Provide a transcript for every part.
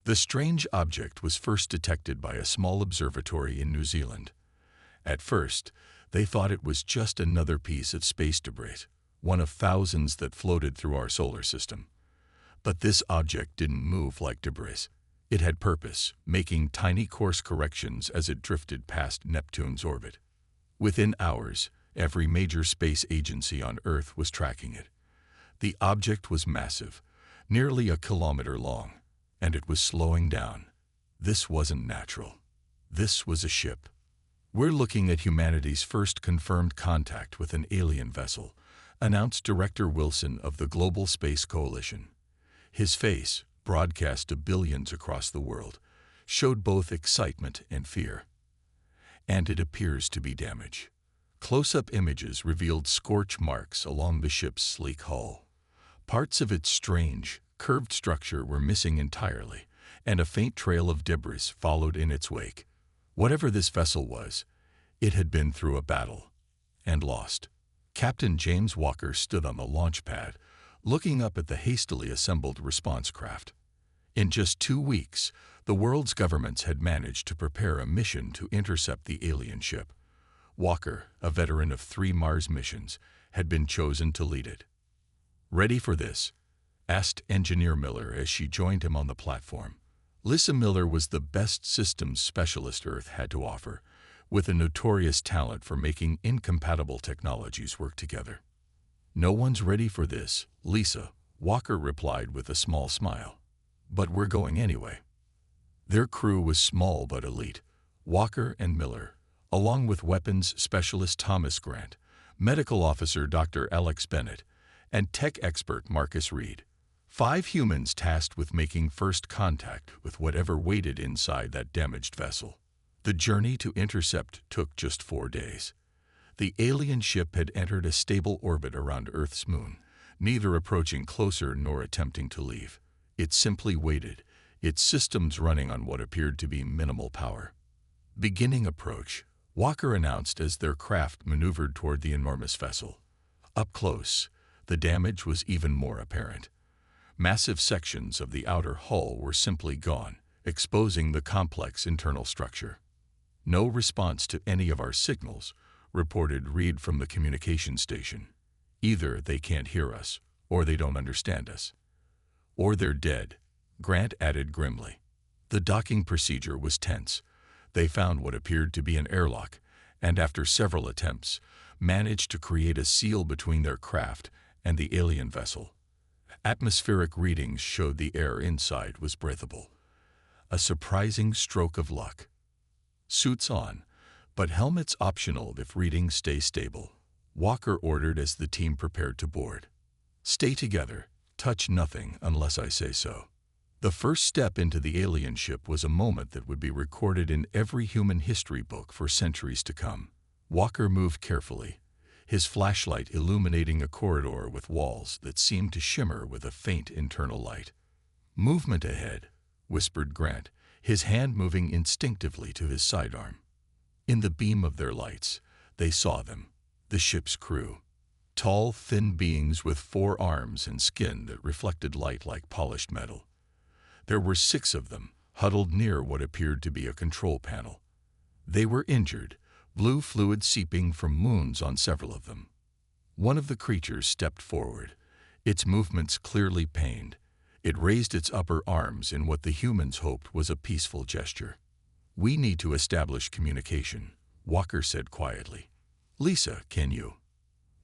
The strange object was first detected by a small observatory in New Zealand. At first, they thought it was just another piece of space debris, one of thousands that floated through our solar system. But this object didn't move like debris. It had purpose, making tiny course corrections as it drifted past Neptune's orbit. Within hours, every major space agency on Earth was tracking it. The object was massive, nearly a kilometer long, and it was slowing down. This wasn't natural. This was a ship. "We're looking at humanity's first confirmed contact with an alien vessel," announced Director Wilson of the Global Space Coalition. His face, broadcast to billions across the world, showed both excitement and fear. And it appears to be damaged. Close-up images revealed scorch marks along the ship's sleek hull. Parts of its strange, curved structure were missing entirely, and a faint trail of debris followed in its wake. Whatever this vessel was, it had been through a battle and lost. Captain James Walker stood on the launch pad, looking up at the hastily assembled response craft. In just 2 weeks, the world's governments had managed to prepare a mission to intercept the alien ship. Walker, a veteran of 3 Mars missions, had been chosen to lead it. "Ready for this?" asked Engineer Miller as she joined him on the platform. Lisa Miller was the best systems specialist Earth had to offer, with a notorious talent for making incompatible technologies work together. "No one's ready for this, Lisa," Walker replied with a small smile. "But we're going anyway." Their crew was small but elite. Walker and Miller, along with weapons specialist Thomas Grant, medical officer Dr. Alex Bennett, and tech expert Marcus Reed. 5 humans tasked with making first contact with whatever waited inside that damaged vessel. The journey to intercept took just 4 days. The alien ship had entered a stable orbit around Earth's moon, neither approaching closer nor attempting to leave. It simply waited, its systems running on what appeared to be minimal power. "Beginning approach," Walker announced as their craft maneuvered toward the enormous vessel. Up close, the damage was even more apparent. Massive sections of the outer hull were simply gone, exposing the complex internal structure. "No response to any of our signals," reported Reed from the communication station. "Either they can't hear us, or they don't understand us. Or they're dead," Grant added grimly. The docking procedure was tense. They found what appeared to be an airlock, and after several attempts, managed to create a seal between their craft and the alien vessel. Atmospheric readings showed the air inside was breathable. A surprising stroke of luck. "Suits on, but helmets optional if readings stay stable," Walker ordered as the team prepared to board. "Stay together. Touch nothing unless I say so." The first step into the alien ship was a moment that would be recorded in every human history book for centuries to come. Walker moved carefully, his flashlight illuminating a corridor with walls that seemed to shimmer with a faint internal light. "Movement ahead," whispered Grant, his hand moving instinctively to his sidearm. In the beam of their lights, they saw them, the ship's crew. Tall, thin beings with 4 arms and skin that reflected light like polished metal. There were 6 of them, huddled near what appeared to be a control panel. They were injured, blue fluid seeping from wounds on several of them. One of the creatures stepped forward, its movements clearly pained. It raised its upper arms in what the humans hoped was a peaceful gesture. "We need to establish communication," Walker said quietly. "Lisa, can you?"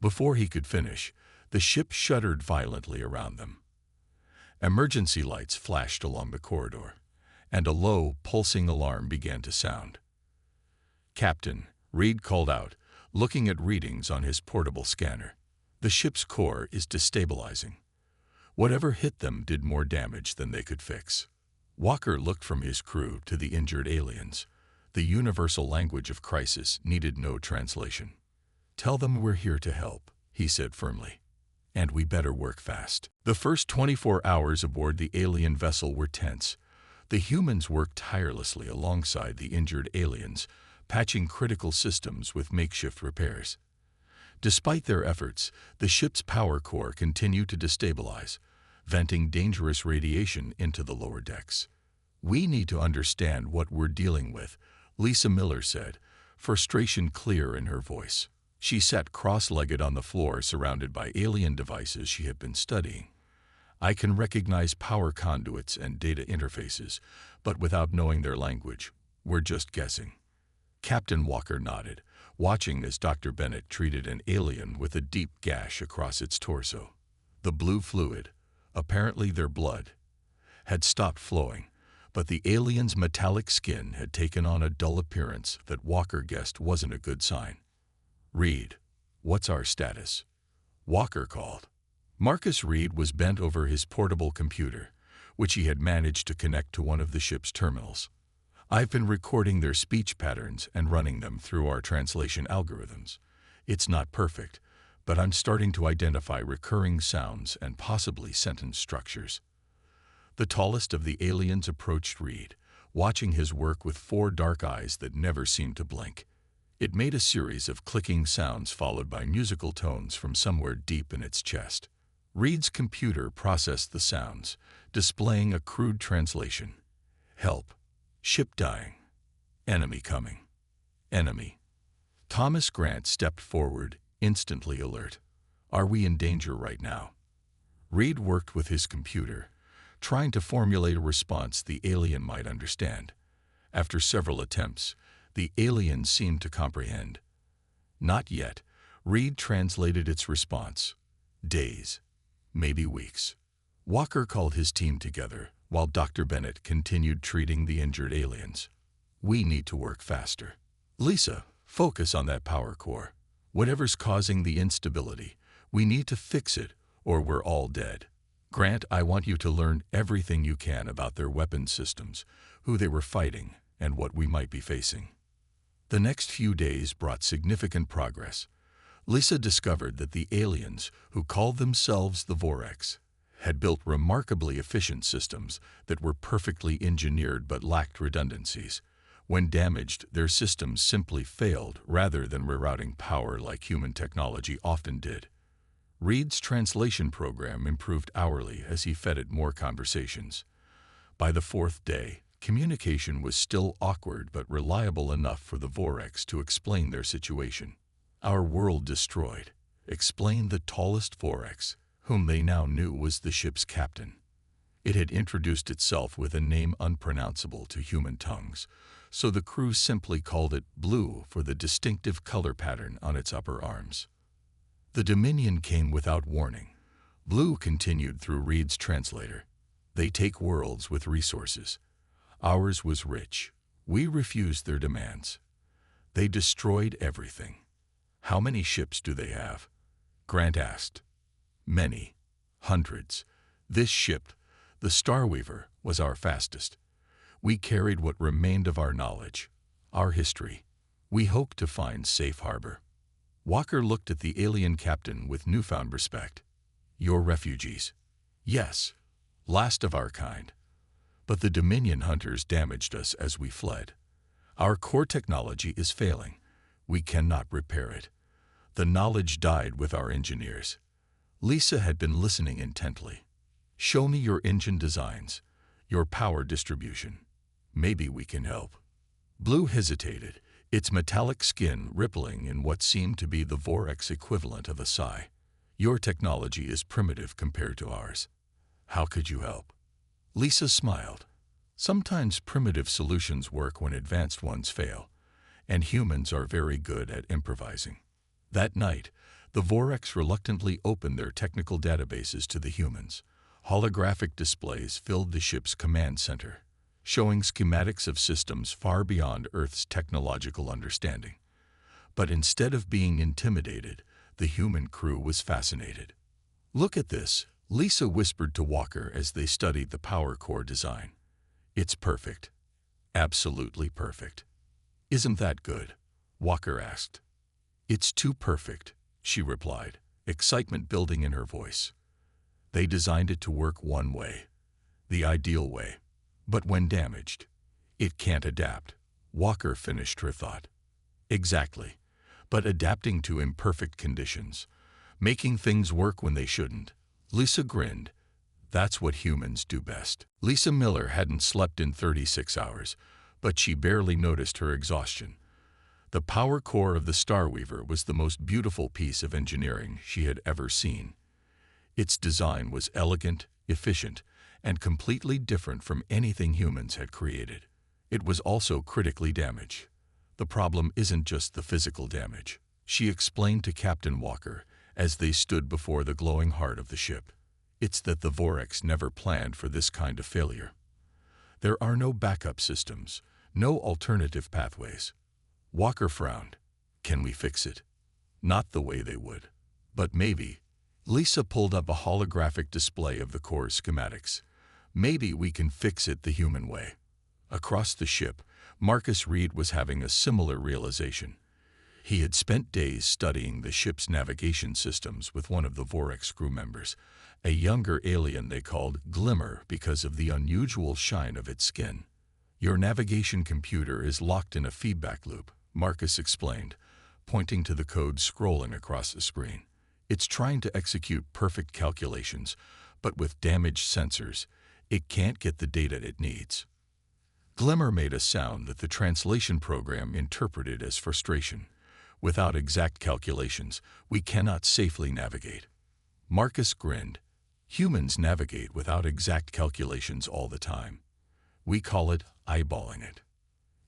Before he could finish, the ship shuddered violently around them. Emergency lights flashed along the corridor, and a low, pulsing alarm began to sound. "Captain," Reed called out, looking at readings on his portable scanner. "The ship's core is destabilizing. Whatever hit them did more damage than they could fix." Walker looked from his crew to the injured aliens. The universal language of crisis needed no translation. "Tell them we're here to help," he said firmly. "And we better work fast." The first 24 hours aboard the alien vessel were tense. The humans worked tirelessly alongside the injured aliens, patching critical systems with makeshift repairs. Despite their efforts, the ship's power core continued to destabilize, venting dangerous radiation into the lower decks. "We need to understand what we're dealing with," Lisa Miller said, frustration clear in her voice. She sat cross-legged on the floor surrounded by alien devices she had been studying. "I can recognize power conduits and data interfaces, but without knowing their language, we're just guessing." Captain Walker nodded, watching as Dr. Bennett treated an alien with a deep gash across its torso. The blue fluid, apparently their blood, had stopped flowing, but the alien's metallic skin had taken on a dull appearance that Walker guessed wasn't a good sign. "Reed, what's our status?" Walker called. Marcus Reed was bent over his portable computer, which he had managed to connect to one of the ship's terminals. "I've been recording their speech patterns and running them through our translation algorithms. It's not perfect, but I'm starting to identify recurring sounds and possibly sentence structures." The tallest of the aliens approached Reed, watching his work with 4 dark eyes that never seemed to blink. It made a series of clicking sounds followed by musical tones from somewhere deep in its chest. Reed's computer processed the sounds, displaying a crude translation. "Help. Ship dying. Enemy coming. Enemy." Thomas Grant stepped forward, instantly alert. "Are we in danger right now?" Reed worked with his computer, trying to formulate a response the alien might understand. After several attempts, the alien seemed to comprehend. "Not yet." Reed translated its response. "Days. Maybe weeks." Walker called his team together, while Dr. Bennett continued treating the injured aliens. "We need to work faster. Lisa, focus on that power core. Whatever's causing the instability, we need to fix it or we're all dead. Grant, I want you to learn everything you can about their weapons systems, who they were fighting, and what we might be facing." The next few days brought significant progress. Lisa discovered that the aliens, who called themselves the Orcs, had built remarkably efficient systems that were perfectly engineered but lacked redundancies. When damaged, their systems simply failed rather than rerouting power like human technology often did. Reed's translation program improved hourly as he fed it more conversations. By the 4th day, communication was still awkward but reliable enough for the Orcs to explain their situation. "Our world destroyed," explained the tallest Orcs, whom they now knew was the ship's captain. It had introduced itself with a name unpronounceable to human tongues, so the crew simply called it Blue for the distinctive color pattern on its upper arms. The Dominion came without warning. Blue continued through Reed's translator. "They take worlds with resources. Ours was rich. We refused their demands. They destroyed everything." "How many ships do they have?" Grant asked. "Many. Hundreds. This ship, the Starweaver, was our fastest. We carried what remained of our knowledge, our history. We hoped to find safe harbor." Walker looked at the alien captain with newfound respect. "You're refugees?" "Yes. Last of our kind. But the Dominion hunters damaged us as we fled. Our core technology is failing. We cannot repair it. The knowledge died with our engineers." Lisa had been listening intently. "Show me your engine designs, your power distribution. Maybe we can help." Blue hesitated, its metallic skin rippling in what seemed to be the Vorex's equivalent of a sigh. "Your technology is primitive compared to ours. How could you help?" Lisa smiled. "Sometimes primitive solutions work when advanced ones fail, and humans are very good at improvising." That night, the Vorex reluctantly opened their technical databases to the humans. Holographic displays filled the ship's command center, showing schematics of systems far beyond Earth's technological understanding. But instead of being intimidated, the human crew was fascinated. "Look at this," Lisa whispered to Walker as they studied the power core design. "It's perfect. Absolutely perfect." "Isn't that good?" Walker asked. "It's too perfect," she replied, excitement building in her voice. "They designed it to work one way, the ideal way. But when damaged, it can't adapt." Walker finished her thought. "Exactly. But adapting to imperfect conditions, making things work when they shouldn't." Lisa grinned. That's what humans do best. Lisa Miller hadn't slept in 36 hours, but she barely noticed her exhaustion. The power core of the Starweaver was the most beautiful piece of engineering she had ever seen. Its design was elegant, efficient, and completely different from anything humans had created. It was also critically damaged. The problem isn't just the physical damage, she explained to Captain Walker as they stood before the glowing heart of the ship. It's that the Voreks never planned for this kind of failure. There are no backup systems, no alternative pathways. Walker frowned. Can we fix it? Not the way they would. But maybe. Lisa pulled up a holographic display of the core's schematics. Maybe we can fix it the human way. Across the ship, Marcus Reed was having a similar realization. He had spent days studying the ship's navigation systems with one of the Voreks crew members, a younger alien they called Glimmer because of the unusual shine of its skin. Your navigation computer is locked in a feedback loop, Marcus explained, pointing to the code scrolling across the screen. It's trying to execute perfect calculations, but with damaged sensors, it can't get the data it needs. Glimmer made a sound that the translation program interpreted as frustration. Without exact calculations, we cannot safely navigate. Marcus grinned. Humans navigate without exact calculations all the time. We call it eyeballing it.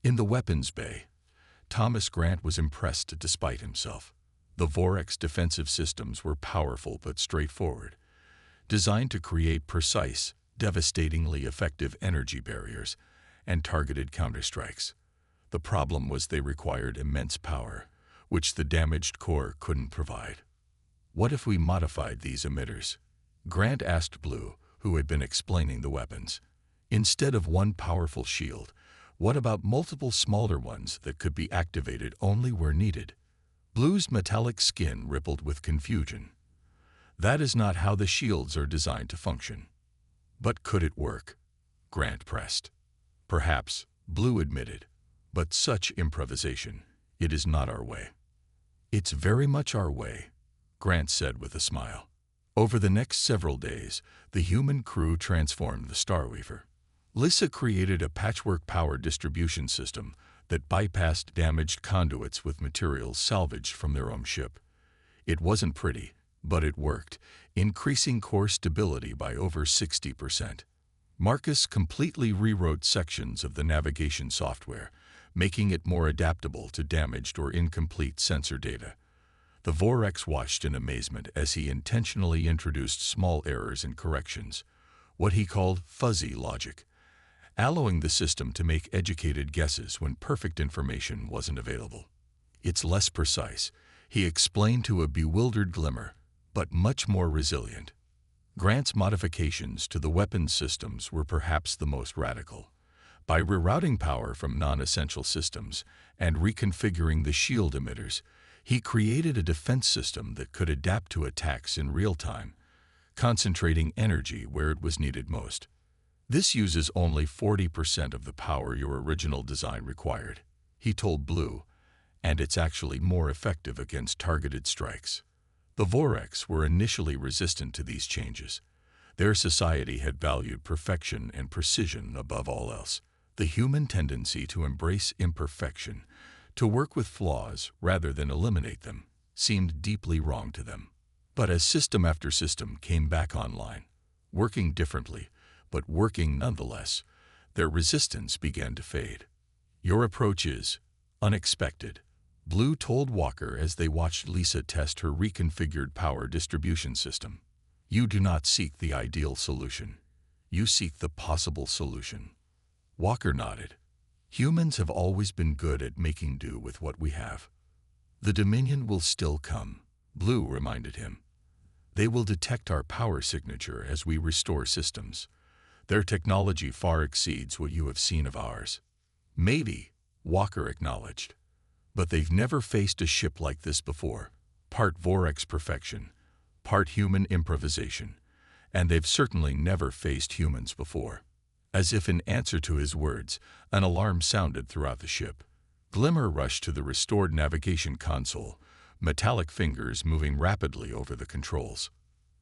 In the weapons bay, Thomas Grant was impressed despite himself. The Voreks defensive systems were powerful but straightforward, designed to create precise, devastatingly effective energy barriers and targeted counterstrikes. The problem was they required immense power, which the damaged core couldn't provide. What if we modified these emitters? Grant asked Blue, who had been explaining the weapons. Instead of one powerful shield, what about multiple smaller ones that could be activated only where needed? Blue's metallic skin rippled with confusion. That is not how the shields are designed to function. But could it work? Grant pressed. Perhaps, Blue admitted, but such improvisation, it is not our way. It's very much our way, Grant said with a smile. Over the next several days, the human crew transformed the Starweaver. Lisa created a patchwork power distribution system that bypassed damaged conduits with materials salvaged from their own ship. It wasn't pretty, but it worked, increasing core stability by over 60%. Marcus completely rewrote sections of the navigation software, making it more adaptable to damaged or incomplete sensor data. The Voreks watched in amazement as he intentionally introduced small errors and corrections, what he called fuzzy logic, allowing the system to make educated guesses when perfect information wasn't available. It's less precise, he explained to a bewildered Glimmer, but much more resilient. Grant's modifications to the weapons systems were perhaps the most radical. By rerouting power from non-essential systems and reconfiguring the shield emitters, he created a defense system that could adapt to attacks in real time, concentrating energy where it was needed most. This uses only 40% of the power your original design required, he told Blue, and it's actually more effective against targeted strikes. The Voreks were initially resistant to these changes. Their society had valued perfection and precision above all else. The human tendency to embrace imperfection, to work with flaws rather than eliminate them, seemed deeply wrong to them. But as system after system came back online, working differently, but working nonetheless, their resistance began to fade. Your approach is unexpected, Blue told Walker as they watched Lisa test her reconfigured power distribution system. You do not seek the ideal solution. You seek the possible solution. Walker nodded. Humans have always been good at making do with what we have. The Dominion will still come, Blue reminded him. They will detect our power signature as we restore systems. Their technology far exceeds what you have seen of ours. Maybe, Walker acknowledged. But they've never faced a ship like this before, part Voreks perfection, part human improvisation, and they've certainly never faced humans before. As if in answer to his words, an alarm sounded throughout the ship. Glimmer rushed to the restored navigation console, metallic fingers moving rapidly over the controls.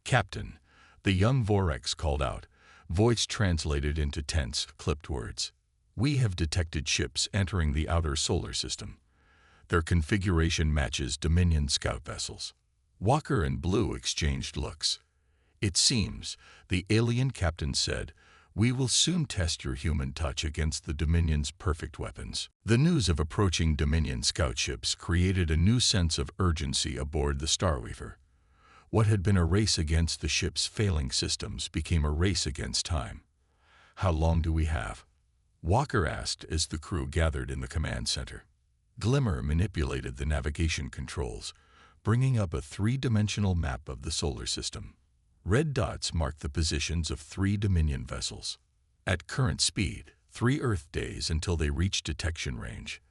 Captain, The young Vorex called out, voice translated into tense, clipped words. We have detected ships entering the outer solar system. Their configuration matches Dominion scout vessels. Walker and Blue exchanged looks. It seems, the alien captain said, we will soon test your human touch against the Dominion's perfect weapons. The news of approaching Dominion scout ships created a new sense of urgency aboard the Starweaver. What had been a race against the ship's failing systems became a race against time. How long do we have? Walker asked as the crew gathered in the command center. Glimmer manipulated the navigation controls, bringing up a three-dimensional map of the solar system. Red dots marked the positions of 3 Dominion vessels. At current speed, 3 Earth days until they reach detection range,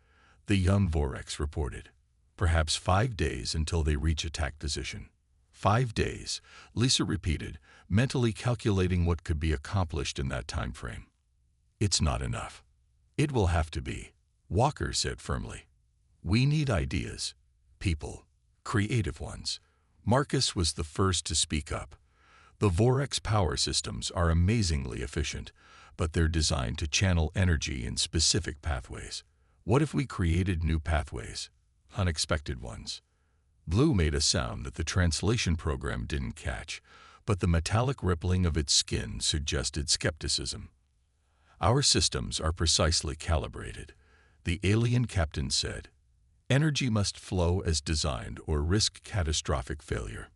the young Vorex reported. Perhaps 5 days until they reach attack position. 5 days, Lisa repeated, mentally calculating what could be accomplished in that time frame. It's not enough. It will have to be, Walker said firmly. We need ideas, people, creative ones. Marcus was the first to speak up. The Vorex power systems are amazingly efficient, but they're designed to channel energy in specific pathways. What if we created new pathways? Unexpected ones. Blue made a sound that the translation program didn't catch, but the metallic rippling of its skin suggested skepticism. Our systems are precisely calibrated, the alien captain said. Energy must flow as designed or risk catastrophic failure.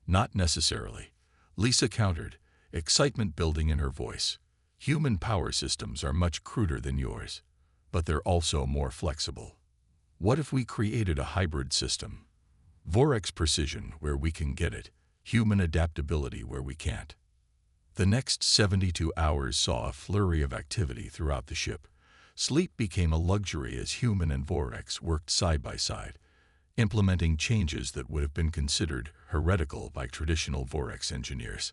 Not necessarily. Lisa countered, excitement building in her voice. Human power systems are much cruder than yours, but they're also more flexible. What if we created a hybrid system? Vorex precision where we can get it, human adaptability where we can't. The next 72 hours saw a flurry of activity throughout the ship. Sleep became a luxury as human and Vorex worked side by side, implementing changes that would have been considered heretical by traditional Vorex engineers.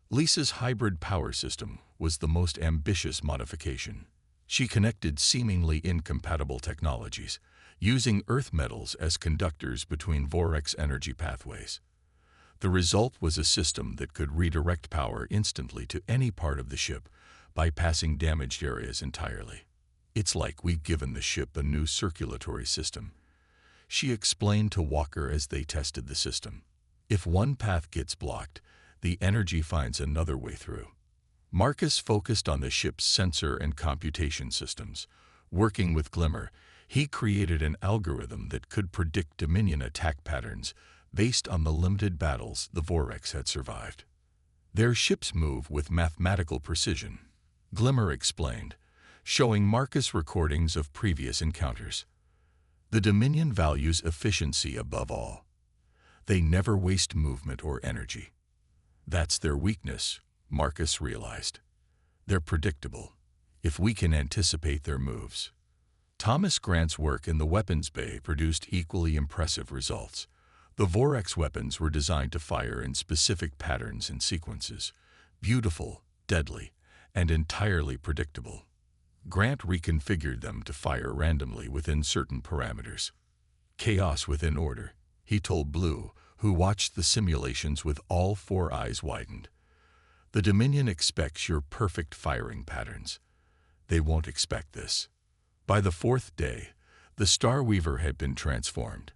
Lisa's hybrid power system was the most ambitious modification. She connected seemingly incompatible technologies, using earth metals as conductors between Vorex energy pathways. The result was a system that could redirect power instantly to any part of the ship, bypassing damaged areas entirely. It's like we've given the ship a new circulatory system, she explained to Walker as they tested the system. If one path gets blocked, the energy finds another way through. Marcus focused on the ship's sensor and computation systems. Working with Glimmer, he created an algorithm that could predict Dominion attack patterns based on the limited battles the Vorex had survived. Their ships move with mathematical precision, Glimmer explained, showing Marcus recordings of previous encounters. The Dominion values efficiency above all. They never waste movement or energy. That's their weakness, Marcus realized. They're predictable, if we can anticipate their moves. Thomas Grant's work in the weapons bay produced equally impressive results. The Vorex weapons were designed to fire in specific patterns and sequences, beautiful, deadly, and entirely predictable. Grant reconfigured them to fire randomly within certain parameters. Chaos within order, he told Blue, who watched the simulations with all 4 eyes widened. The Dominion expects your perfect firing patterns. They won't expect this. By the 4th day, the Starweaver had been transformed.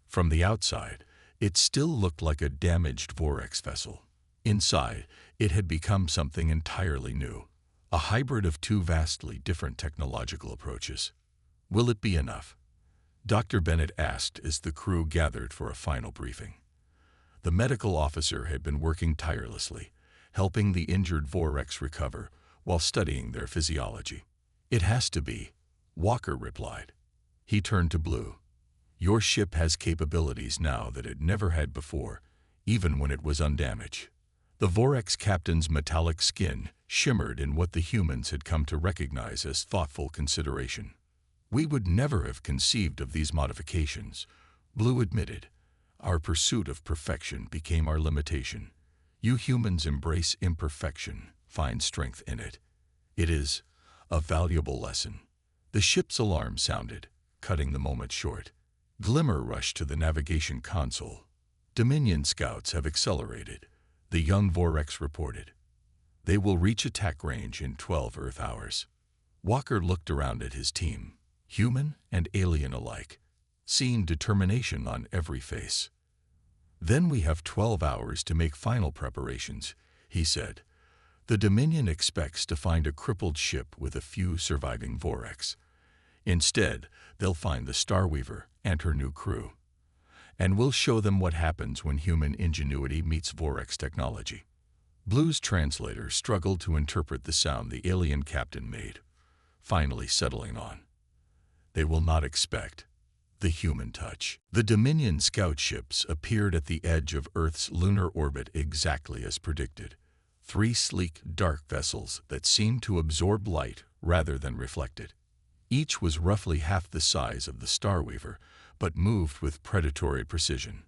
From the outside, it still looked like a damaged Vorex vessel. Inside, it had become something entirely new. A hybrid of 2 vastly different technological approaches. Will it be enough? Dr. Bennett asked as the crew gathered for a final briefing. The medical officer had been working tirelessly, helping the injured Vorex recover while studying their physiology. It has to be, Walker replied. He turned to Blue. Your ship has capabilities now that it never had before, even when it was undamaged. The Vorex captain's metallic skin shimmered in what the humans had come to recognize as thoughtful consideration. We would never have conceived of these modifications, Blue admitted. Our pursuit of perfection became our limitation. You humans embrace imperfection, find strength in it. It is a valuable lesson. The ship's alarm sounded, cutting the moment short. Glimmer rushed to the navigation console. Dominion scouts have accelerated. the young Vorex reported. They will reach attack range in 12 Earth hours. Walker looked around at his team, human and alien alike, seeing determination on every face. Then we have 12 hours to make final preparations, he said. The Dominion expects to find a crippled ship with a few surviving Vorex. Instead, they'll find the Starweaver and her new crew. And we'll show them what happens when human ingenuity meets Vorex technology. Blue's translator struggled to interpret the sound the alien captain made, finally settling on. They will not expect the human touch. The Dominion scout ships appeared at the edge of Earth's lunar orbit exactly as predicted. 3 sleek, dark vessels that seemed to absorb light rather than reflect it. Each was roughly half the size of the Starweaver, but moved with predatory precision.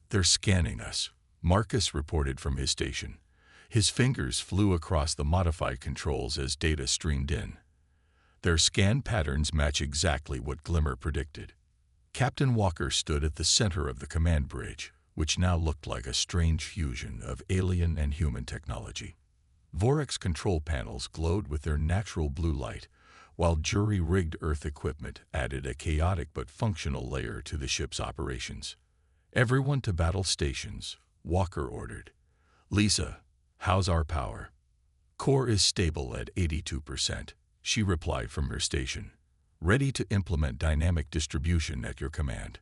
They're scanning us, Marcus reported from his station. His fingers flew across the modified controls as data streamed in. Their scan patterns match exactly what Glimmer predicted. Captain Walker stood at the center of the command bridge, which now looked like a strange fusion of alien and human technology. Vorex control panels glowed with their natural blue light, while jury-rigged Earth equipment added a chaotic but functional layer to the ship's operations. Everyone to battle stations, Walker ordered. Lisa, how's our power? Core is stable at 82%, she replied from her station. Ready to implement dynamic distribution at your command.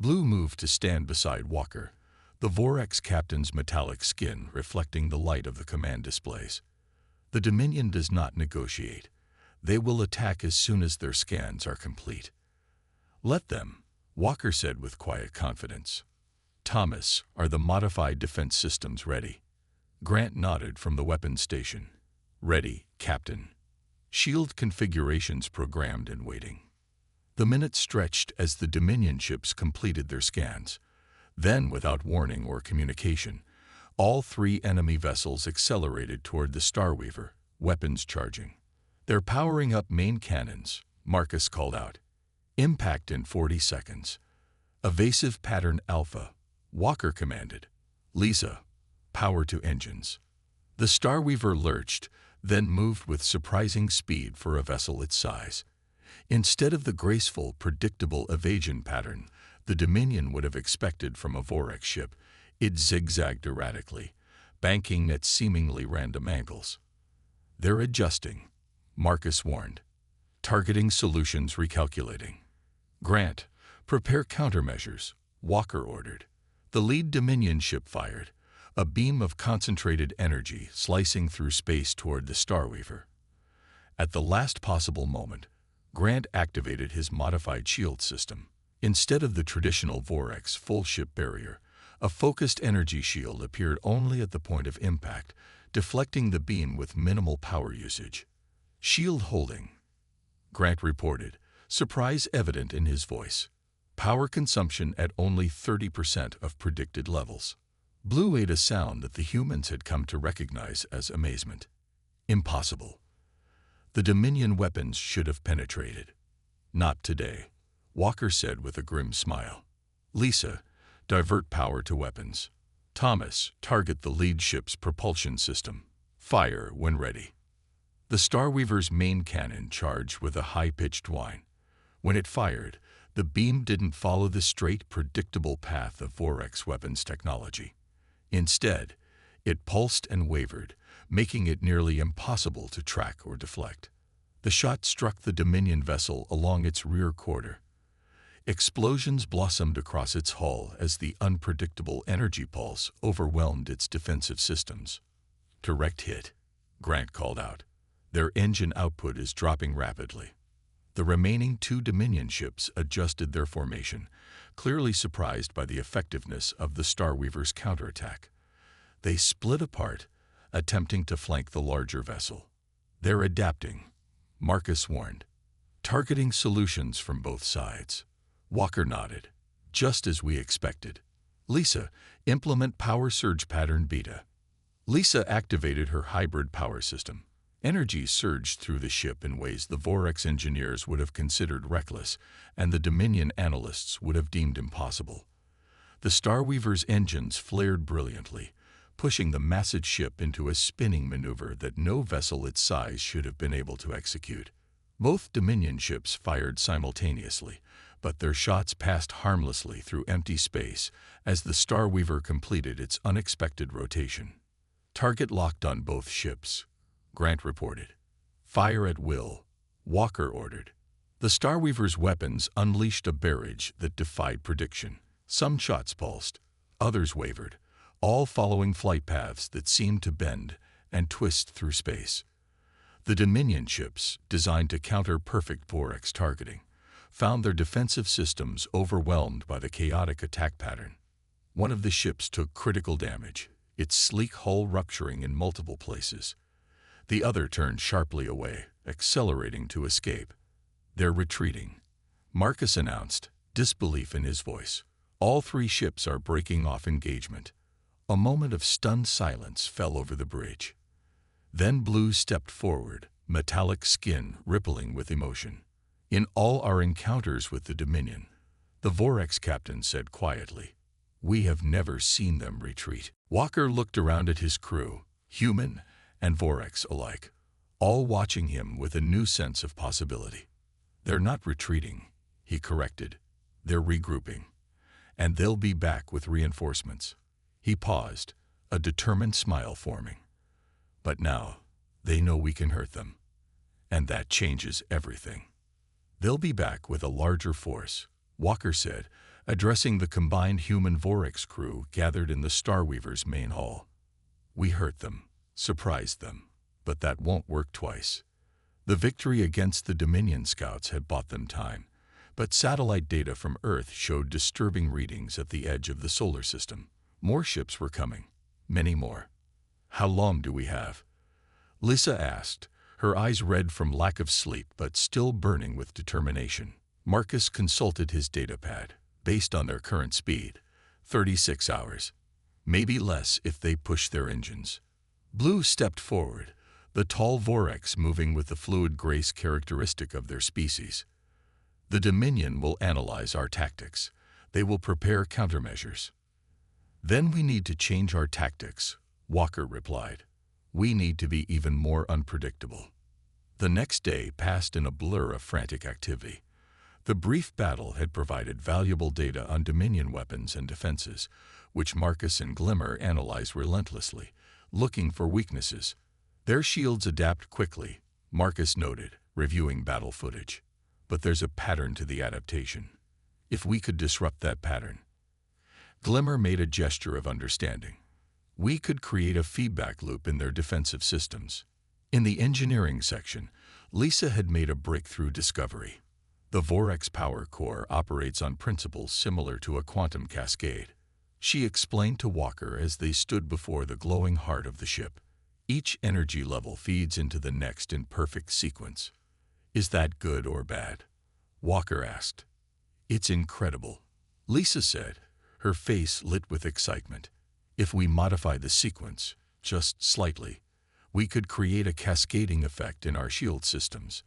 Blue moved to stand beside Walker, the Vorex captain's metallic skin reflecting the light of the command displays. The Dominion does not negotiate. They will attack as soon as their scans are complete. Let them, Walker said with quiet confidence. Thomas, are the modified defense systems ready? Grant nodded from the weapons station. Ready, Captain. Shield configurations programmed and waiting. The minutes stretched as the Dominion ships completed their scans. Then, without warning or communication, all 3 enemy vessels accelerated toward the Starweaver, weapons charging. They're powering up main cannons, Marcus called out. Impact in 40 seconds. Evasive pattern Alpha, Walker commanded. Lisa, power to engines. The Starweaver lurched, then moved with surprising speed for a vessel its size. Instead of the graceful, predictable evasion pattern the Dominion would have expected from a Vorex ship, it zigzagged erratically, banking at seemingly random angles. They're adjusting, Marcus warned. Targeting solutions recalculating. Grant, prepare countermeasures, Walker ordered. The lead Dominion ship fired, a beam of concentrated energy slicing through space toward the Starweaver. At the last possible moment, Grant activated his modified shield system. Instead of the traditional Vorex full ship barrier, a focused energy shield appeared only at the point of impact, deflecting the beam with minimal power usage. Shield holding, Grant reported, surprise evident in his voice. Power consumption at only 30% of predicted levels. Blue made a sound that the humans had come to recognize as amazement. Impossible. The Dominion weapons should have penetrated. Not today, Walker said with a grim smile. Lisa, divert power to weapons. Thomas, target the lead ship's propulsion system. Fire when ready. The Starweaver's main cannon charged with a high-pitched whine. When it fired, the beam didn't follow the straight, predictable path of Vorex weapons technology. Instead, it pulsed and wavered, making it nearly impossible to track or deflect. The shot struck the Dominion vessel along its rear quarter. Explosions blossomed across its hull as the unpredictable energy pulse overwhelmed its defensive systems. Direct hit, Grant called out. Their engine output is dropping rapidly. The remaining 2 Dominion ships adjusted their formation, clearly surprised by the effectiveness of the Starweaver's counterattack. They split apart, attempting to flank the larger vessel. They're adapting, Marcus warned. Targeting solutions from both sides. Walker nodded. Just as we expected. Lisa, implement power surge pattern beta. Lisa activated her hybrid power system. Energy surged through the ship in ways the Vorex engineers would have considered reckless, and the Dominion analysts would have deemed impossible. The Starweaver's engines flared brilliantly, pushing the massive ship into a spinning maneuver that no vessel its size should have been able to execute. Both Dominion ships fired simultaneously, but their shots passed harmlessly through empty space as the Starweaver completed its unexpected rotation. "Target locked on both ships," Grant reported. "Fire at will," Walker ordered. The Starweaver's weapons unleashed a barrage that defied prediction. Some shots pulsed, others wavered, all following flight paths that seemed to bend and twist through space. The Dominion ships, designed to counter perfect Vorx targeting, found their defensive systems overwhelmed by the chaotic attack pattern. One of the ships took critical damage, its sleek hull rupturing in multiple places. The other turned sharply away, accelerating to escape. "They're retreating," Marcus announced, disbelief in his voice. "All three ships are breaking off engagement." A moment of stunned silence fell over the bridge. Then Blue stepped forward, metallic skin rippling with emotion. "In all our encounters with the Dominion," the Vorx captain said quietly, "we have never seen them retreat." Walker looked around at his crew, human and Vorx alike, all watching him with a new sense of possibility. "They're not retreating," he corrected. "They're regrouping. And they'll be back with reinforcements." He paused, a determined smile forming. "But now, they know we can hurt them. And that changes everything." "They'll be back with a larger force," Walker said, addressing the combined human Vorx crew gathered in the Starweaver's main hall. "We hurt them, surprised them, but that won't work twice." The victory against the Dominion scouts had bought them time, but satellite data from Earth showed disturbing readings at the edge of the solar system. More ships were coming, many more. "How long do we have?" Lisa asked, her eyes red from lack of sleep but still burning with determination. Marcus consulted his datapad. "Based on their current speed, 36 hours. Maybe less if they push their engines." Blue stepped forward, the tall Vorx moving with the fluid grace characteristic of their species. "The Dominion will analyze our tactics. They will prepare countermeasures." "Then we need to change our tactics," Walker replied. "We need to be even more unpredictable." The next day passed in a blur of frantic activity. The brief battle had provided valuable data on Dominion weapons and defenses, which Marcus and Glimmer analyzed relentlessly, looking for weaknesses. "Their shields adapt quickly," Marcus noted, reviewing battle footage. "But there's a pattern to the adaptation. If we could disrupt that pattern." Glimmer made a gesture of understanding. "We could create a feedback loop in their defensive systems." In the engineering section, Lisa had made a breakthrough discovery. The Vorx power core operates on principles similar to a quantum cascade. She explained to Walker as they stood before the glowing heart of the ship. Each energy level feeds into the next in perfect sequence. "Is that good or bad?" Walker asked. "It's incredible," Lisa said, her face lit with excitement. "If we modify the sequence, just slightly, we could create a cascading effect in our shield systems.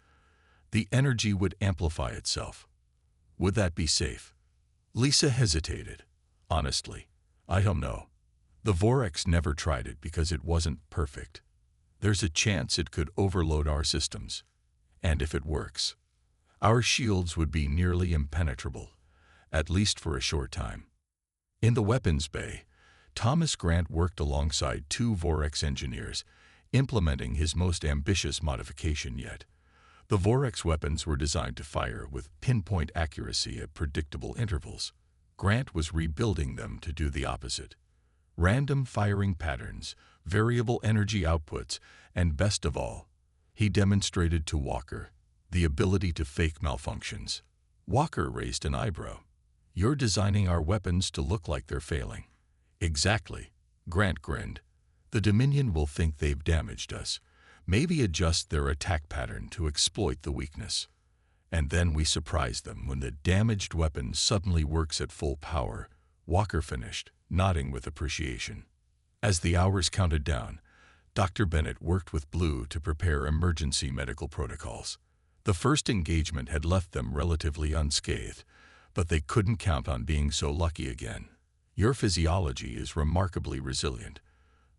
The energy would amplify itself. Would that be safe?" Lisa hesitated. "Honestly, I don't know. The Vorx never tried it because it wasn't perfect. There's a chance it could overload our systems. And if it works, our shields would be nearly impenetrable, at least for a short time." In the weapons bay, Thomas Grant worked alongside two Vorx engineers, implementing his most ambitious modification yet. The Vorx weapons were designed to fire with pinpoint accuracy at predictable intervals. Grant was rebuilding them to do the opposite. Random firing patterns, variable energy outputs, and best of all, he demonstrated to Walker the ability to fake malfunctions. Walker raised an eyebrow. "You're designing our weapons to look like they're failing." "Exactly," Grant grinned. "The Dominion will think they've damaged us, maybe adjust their attack pattern to exploit the weakness. And then we surprise them when the damaged weapon suddenly works at full power," Walker finished, nodding with appreciation. As the hours counted down, Dr. Bennett worked with Blue to prepare emergency medical protocols. The first engagement had left them relatively unscathed, but they couldn't count on being so lucky again. "Your physiology is remarkably resilient,"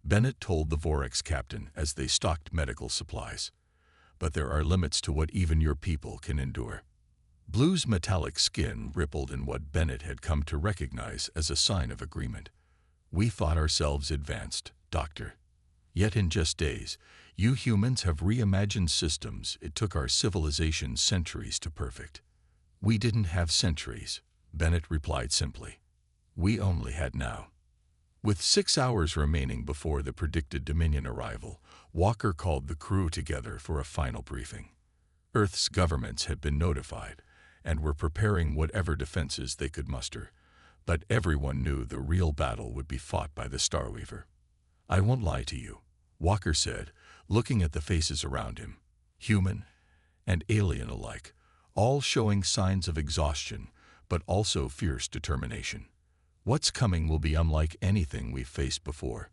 Bennett told the Vorex captain as they stocked medical supplies. But there are limits to what even your people can endure. Blue's metallic skin rippled in what Bennett had come to recognize as a sign of agreement. We thought ourselves advanced, Doctor. Yet in just days, you humans have reimagined systems it took our civilization centuries to perfect. We didn't have centuries, Bennett replied simply. We only had now. With 6 hours remaining before the predicted Dominion arrival, Walker called the crew together for a final briefing. Earth's governments had been notified and were preparing whatever defenses they could muster, but everyone knew the real battle would be fought by the Starweaver. I won't lie to you, Walker said, looking at the faces around him, human and alien alike, all showing signs of exhaustion, but also fierce determination. What's coming will be unlike anything we've faced before.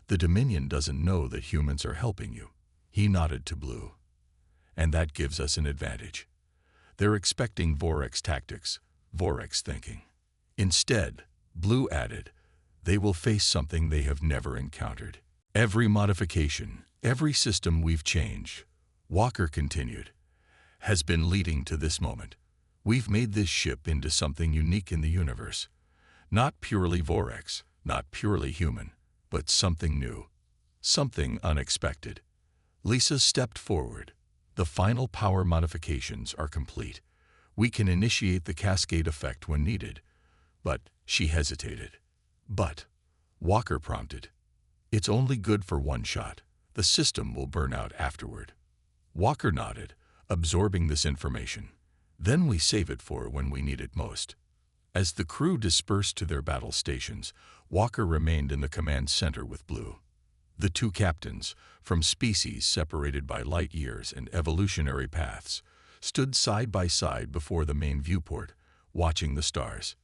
The Dominion doesn't know that humans are helping you. He nodded to Blue. And that gives us an advantage. They're expecting Vorex tactics, Vorex thinking. Instead, Blue added, they will face something they have never encountered. Every modification, every system we've changed, Walker continued, has been leading to this moment. We've made this ship into something unique in the universe. Not purely Vorex, not purely human, but something new, something unexpected. Lisa stepped forward. The final power modifications are complete. We can initiate the cascade effect when needed. But she hesitated. But, Walker prompted, it's only good for one shot. The system will burn out afterward. Walker nodded, absorbing this information. Then we save it for when we need it most. As the crew dispersed to their battle stations, Walker remained in the command center with Blue. The two captains, from species separated by light years and evolutionary paths, stood side by side before the main viewport, watching the stars.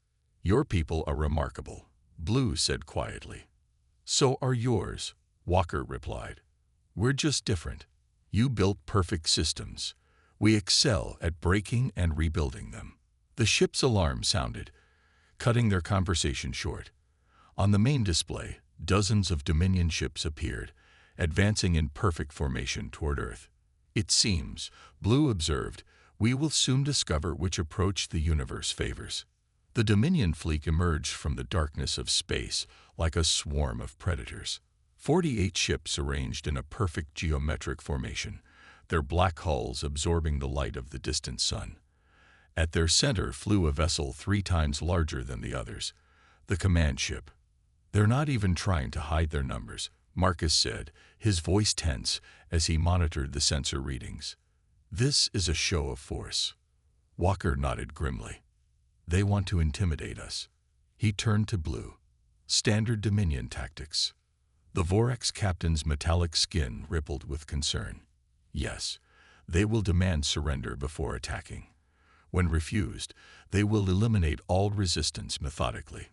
Your people are remarkable, Blue said quietly. So are yours, Walker replied. We're just different. You built perfect systems. We excel at breaking and rebuilding them. The ship's alarm sounded, cutting their conversation short. On the main display, dozens of Dominion ships appeared, advancing in perfect formation toward Earth. It seems, Blue observed, we will soon discover which approach the universe favors. The Dominion fleet emerged from the darkness of space like a swarm of predators. 48 ships arranged in a perfect geometric formation, their black hulls absorbing the light of the distant sun. At their center flew a vessel 3 times larger than the others, the command ship. They're not even trying to hide their numbers, Marcus said, his voice tense as he monitored the sensor readings. This is a show of force. Walker nodded grimly. They want to intimidate us. He turned to Blue. Standard Dominion tactics. The Vorex captain's metallic skin rippled with concern. Yes, they will demand surrender before attacking. When refused, they will eliminate all resistance methodically.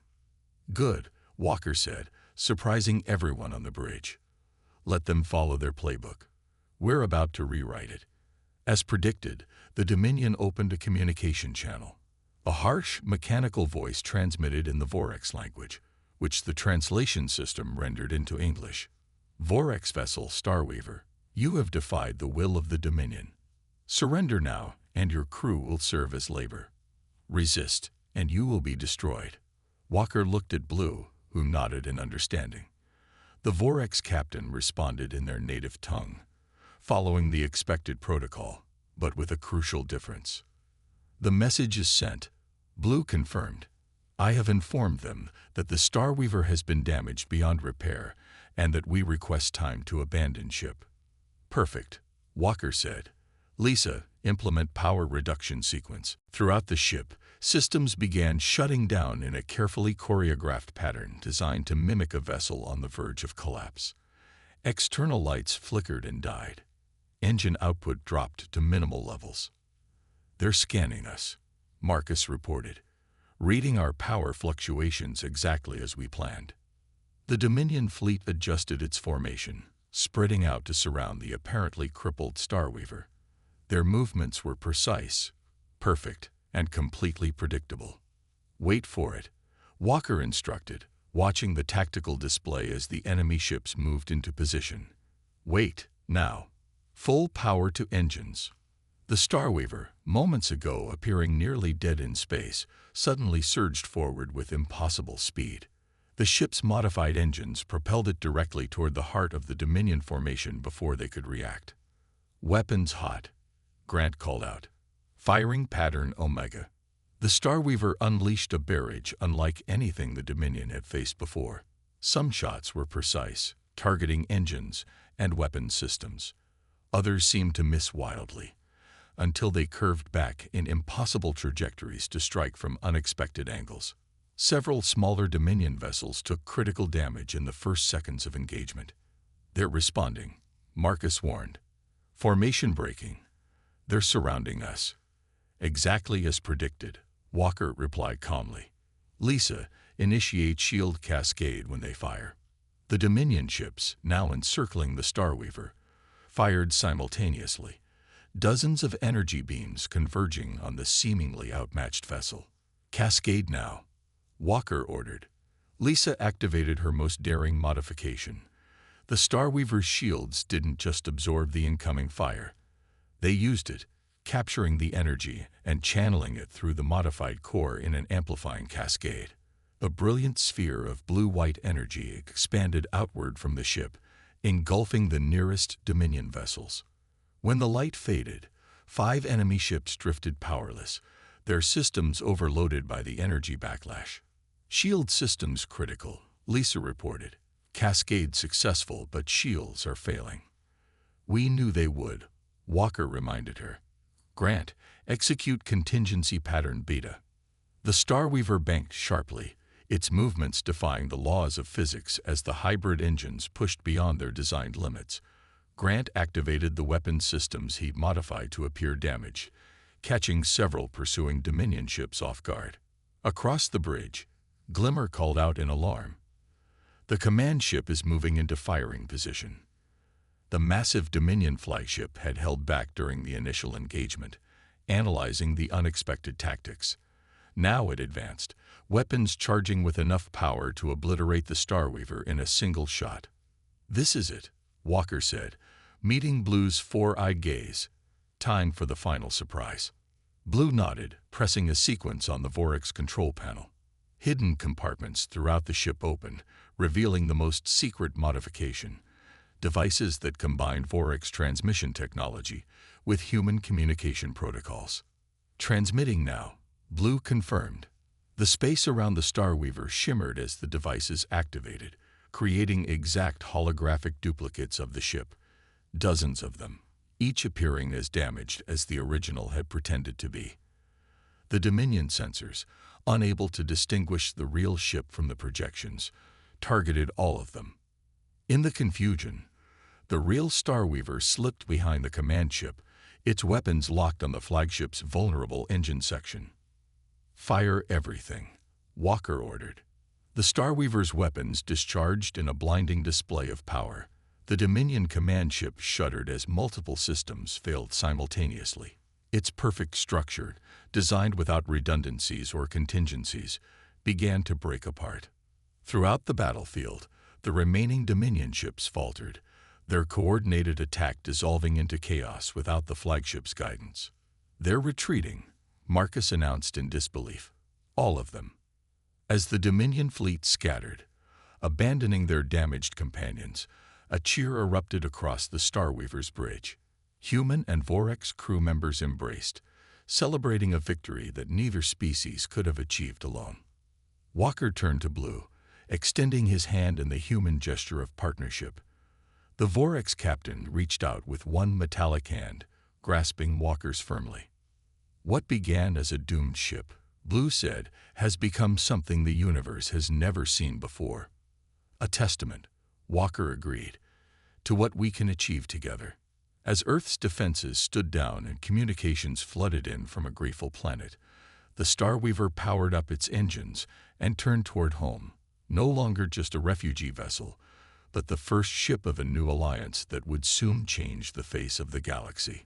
Good, Walker said, surprising everyone on the bridge. Let them follow their playbook. We're about to rewrite it. As predicted, the Dominion opened a communication channel. A harsh, mechanical voice transmitted in the Vorex language, which the translation system rendered into English. Vorex vessel Starweaver, you have defied the will of the Dominion. Surrender now, and your crew will serve as labor. Resist, and you will be destroyed. Walker looked at Blue, who nodded in understanding. The Vorex captain responded in their native tongue, following the expected protocol, but with a crucial difference. The message is sent, Blue confirmed. I have informed them that the Starweaver has been damaged beyond repair and that we request time to abandon ship. Perfect, Walker said. Lisa, implement power reduction sequence. Throughout the ship, systems began shutting down in a carefully choreographed pattern designed to mimic a vessel on the verge of collapse. External lights flickered and died. Engine output dropped to minimal levels. They're scanning us, Marcus reported, reading our power fluctuations exactly as we planned. The Dominion fleet adjusted its formation, spreading out to surround the apparently crippled Starweaver. Their movements were precise, perfect, and completely predictable. Wait for it, Walker instructed, watching the tactical display as the enemy ships moved into position. Wait, now. Full power to engines. The Starweaver, moments ago appearing nearly dead in space, suddenly surged forward with impossible speed. The ship's modified engines propelled it directly toward the heart of the Dominion formation before they could react. Weapons hot, Grant called out. Firing pattern Omega. The Starweaver unleashed a barrage unlike anything the Dominion had faced before. Some shots were precise, targeting engines and weapon systems. Others seemed to miss wildly, until they curved back in impossible trajectories to strike from unexpected angles. Several smaller Dominion vessels took critical damage in the first seconds of engagement. They're responding, Marcus warned. Formation breaking. They're surrounding us. Exactly as predicted, Walker replied calmly. Lisa, initiate shield cascade when they fire. The Dominion ships, now encircling the Starweaver, fired simultaneously, dozens of energy beams converging on the seemingly outmatched vessel. Cascade now, Walker ordered. Lisa activated her most daring modification. The Starweaver's shields didn't just absorb the incoming fire. They used it, capturing the energy and channeling it through the modified core in an amplifying cascade. A brilliant sphere of blue-white energy expanded outward from the ship, engulfing the nearest Dominion vessels. When the light faded, 5 enemy ships drifted powerless, their systems overloaded by the energy backlash. Shield systems critical, Lisa reported. Cascade successful, but shields are failing. We knew they would, Walker reminded her. Grant, execute contingency pattern Beta. The Starweaver banked sharply, its movements defying the laws of physics as the hybrid engines pushed beyond their designed limits. Grant activated the weapon systems he'd modified to appear damaged, catching several pursuing Dominion ships off guard. Across the bridge, Glimmer called out in alarm. The command ship is moving into firing position. The massive Dominion flagship had held back during the initial engagement, analyzing the unexpected tactics. Now it advanced, weapons charging with enough power to obliterate the Starweaver in a single shot. This is it, Walker said, meeting Blue's four-eyed gaze. Time for the final surprise. Blue nodded, pressing a sequence on the Vorix control panel. Hidden compartments throughout the ship opened, revealing the most secret modification. Devices that combine Vorix transmission technology with human communication protocols. Transmitting now, Blue confirmed. The space around the Starweaver shimmered as the devices activated, creating exact holographic duplicates of the ship. Dozens of them, each appearing as damaged as the original had pretended to be. The Dominion sensors, unable to distinguish the real ship from the projections, targeted all of them. In the confusion, the real Starweaver slipped behind the command ship, its weapons locked on the flagship's vulnerable engine section. Fire everything, Walker ordered. The Starweaver's weapons discharged in a blinding display of power. The Dominion command ship shuddered as multiple systems failed simultaneously. Its perfect structure, designed without redundancies or contingencies, began to break apart. Throughout the battlefield, the remaining Dominion ships faltered, their coordinated attack dissolving into chaos without the flagship's guidance. They're retreating, Marcus announced in disbelief. All of them. As the Dominion fleet scattered, abandoning their damaged companions, a cheer erupted across the Starweaver's bridge. Human and Vorix crew members embraced, celebrating a victory that neither species could have achieved alone. Walker turned to Blue, extending his hand in the human gesture of partnership. The Vorix captain reached out with one metallic hand, grasping Walker's firmly. What began as a doomed ship, Blue said, has become something the universe has never seen before. A testament, Walker agreed, to what we can achieve together. As Earth's defenses stood down and communications flooded in from a grateful planet, the Starweaver powered up its engines and turned toward home, no longer just a refugee vessel, but the first ship of a new alliance that would soon change the face of the galaxy.